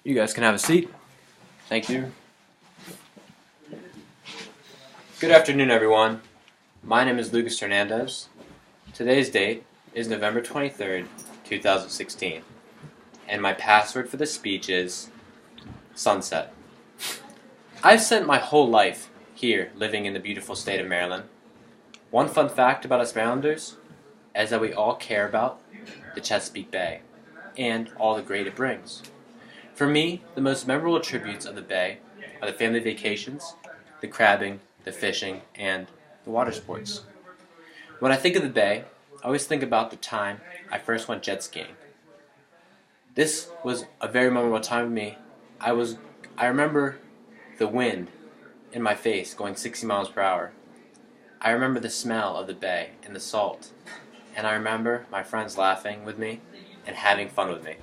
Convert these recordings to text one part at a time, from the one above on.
You guys can have a seat. Thank you. Good afternoon, everyone. My name is Lucas Hernandez. Today's date is November 23rd, 2016, and my password for this speech is sunset. I've spent my whole life here living in the beautiful state of Maryland. One fun fact about us Marylanders is that we all care about the Chesapeake Bay and all the great it brings. For me, the most memorable attributes of the Bay are the family vacations, the crabbing, the fishing, and the water sports. When I think of the Bay, I always think about the time I first went jet skiing. This was a very memorable time for me. I remember the wind in my face going 60 miles per hour. I remember the smell of the Bay and the salt. And I remember my friends laughing with me and having fun with me.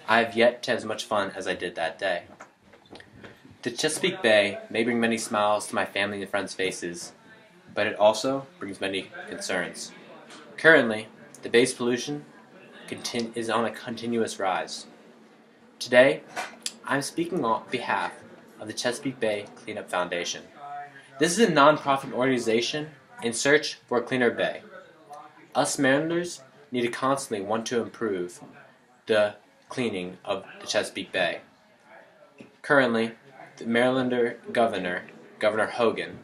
I have yet to have as much fun as I did that day. The Chesapeake Bay may bring many smiles to my family and friends' faces, but it also brings many concerns. Currently, the Bay's pollution is on a continuous rise. Today, I'm speaking on behalf of the Chesapeake Bay Cleanup Foundation. This is a non-profit organization in search for a cleaner bay. Us Marylanders need to constantly want to improve the cleaning of the Chesapeake Bay. Currently, the Marylander Governor Hogan,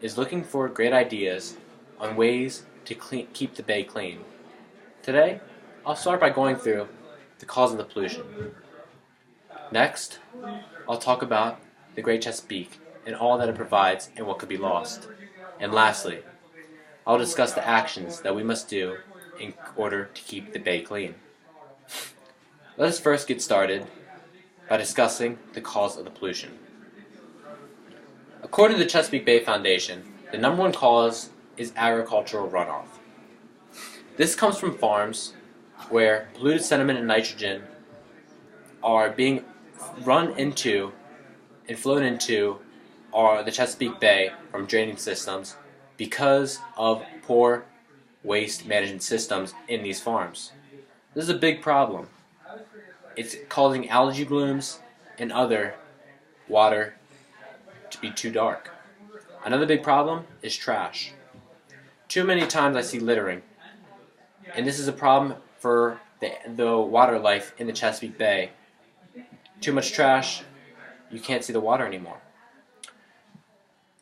is looking for great ideas on ways to keep the Bay clean. Today, I'll start by going through the cause of the pollution. Next, I'll talk about the Great Chesapeake and all that it provides and what could be lost. And lastly, I'll discuss the actions that we must do in order to keep the Bay clean. Let us first get started by discussing the cause of the pollution. According to the Chesapeake Bay Foundation, the number one cause is agricultural runoff. This comes from farms where polluted sediment and nitrogen are being run into and flown into the Chesapeake Bay from draining systems because of poor waste management systems in these farms. This is a big problem. It's causing algae blooms and other water to be too dark. Another big problem is trash. Too many times I see littering, and this is a problem for the water life in the Chesapeake Bay. Too much trash, you can't see the water anymore.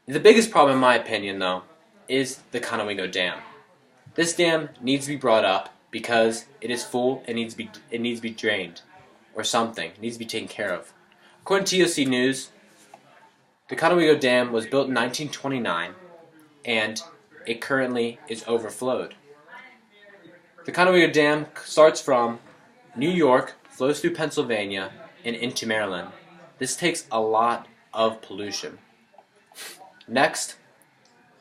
The biggest problem, in my opinion, though, is the Conowingo Dam. This dam needs to be brought up because it is full and it needs to be drained, or something. It needs to be taken care of. According to TOC News, the Conowingo Dam was built in 1929, and it currently is overflowed. The Conowingo Dam starts from New York, flows through Pennsylvania, and into Maryland. This takes a lot of pollution. Next,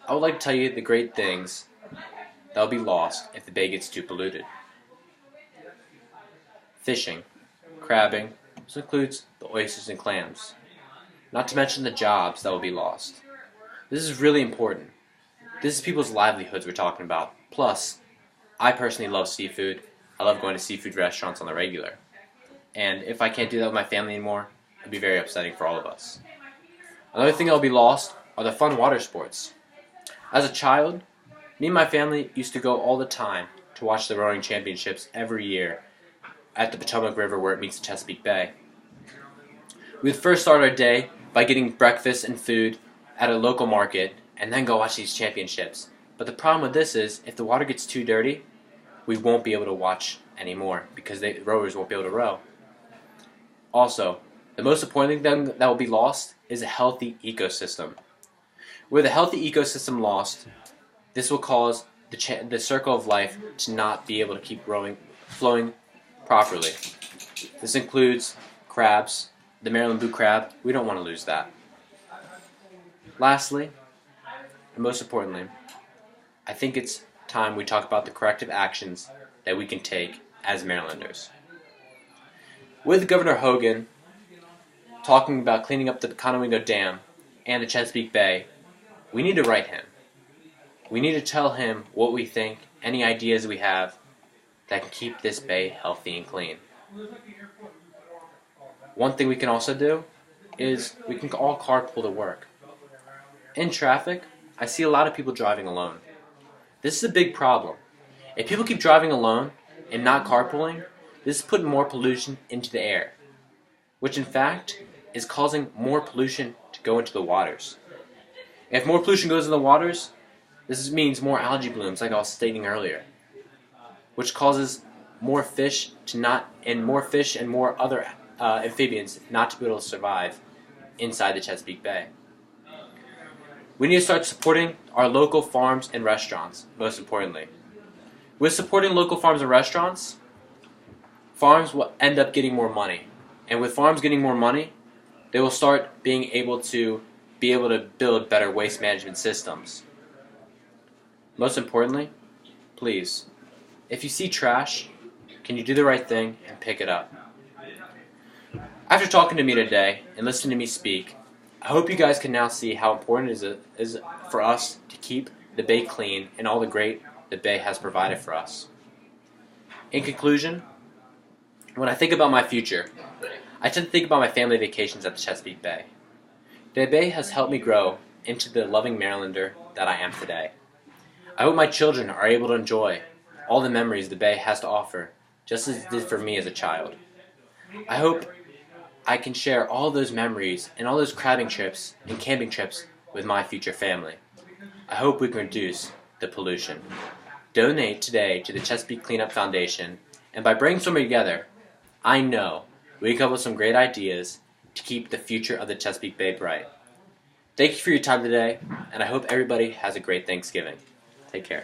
I would like to tell you the great things that will be lost if the bay gets too polluted. Fishing, crabbing, this includes the oysters and clams. Not to mention the jobs that will be lost. This is really important. This is people's livelihoods we're talking about. Plus, I personally love seafood. I love going to seafood restaurants on the regular. And if I can't do that with my family anymore, it'd be very upsetting for all of us. Another thing that will be lost are the fun water sports. As a child, me and my family used to go all the time to watch the rowing championships every year at the Potomac River where it meets the Chesapeake Bay. We would first start our day by getting breakfast and food at a local market and then go watch these championships. But the problem with this is if the water gets too dirty, we won't be able to watch anymore because the rowers won't be able to row. Also, the most important thing that will be lost is a healthy ecosystem. With a healthy ecosystem lost, this will cause the circle of life to not be able to keep flowing properly. This includes crabs, the Maryland blue crab. We don't want to lose that. Lastly, and most importantly, I think it's time we talk about the corrective actions that we can take as Marylanders. With Governor Hogan talking about cleaning up the Conowingo Dam and the Chesapeake Bay, we need to write him. We need to tell him what we think, any ideas we have that can keep this bay healthy and clean. One thing we can also do is we can all carpool to work. In traffic, I see a lot of people driving alone. This is a big problem. If people keep driving alone and not carpooling, this is putting more pollution into the air, which in fact is causing more pollution to go into the waters. If more pollution goes in the waters, this means more algae blooms, like I was stating earlier, which causes more fish and more other amphibians not to be able to survive inside the Chesapeake Bay. We need to start supporting our local farms and restaurants, most importantly. With supporting local farms and restaurants, farms will end up getting more money. And with farms getting more money, they will start being able to build better waste management systems. Most importantly, please, if you see trash, can you do the right thing and pick it up? After talking to me today and listening to me speak, I hope you guys can now see how important it is for us to keep the Bay clean and all the great the Bay has provided for us. In conclusion, when I think about my future, I tend to think about my family vacations at the Chesapeake Bay. The Bay has helped me grow into the loving Marylander that I am today. I hope my children are able to enjoy all the memories the Bay has to offer, just as it did for me as a child. I hope I can share all those memories and all those crabbing trips and camping trips with my future family. I hope we can reduce the pollution. Donate today to the Chesapeake Cleanup Foundation, and by brainstorming together, I know we can come up with some great ideas to keep the future of the Chesapeake Bay bright. Thank you for your time today, and I hope everybody has a great Thanksgiving. Take care.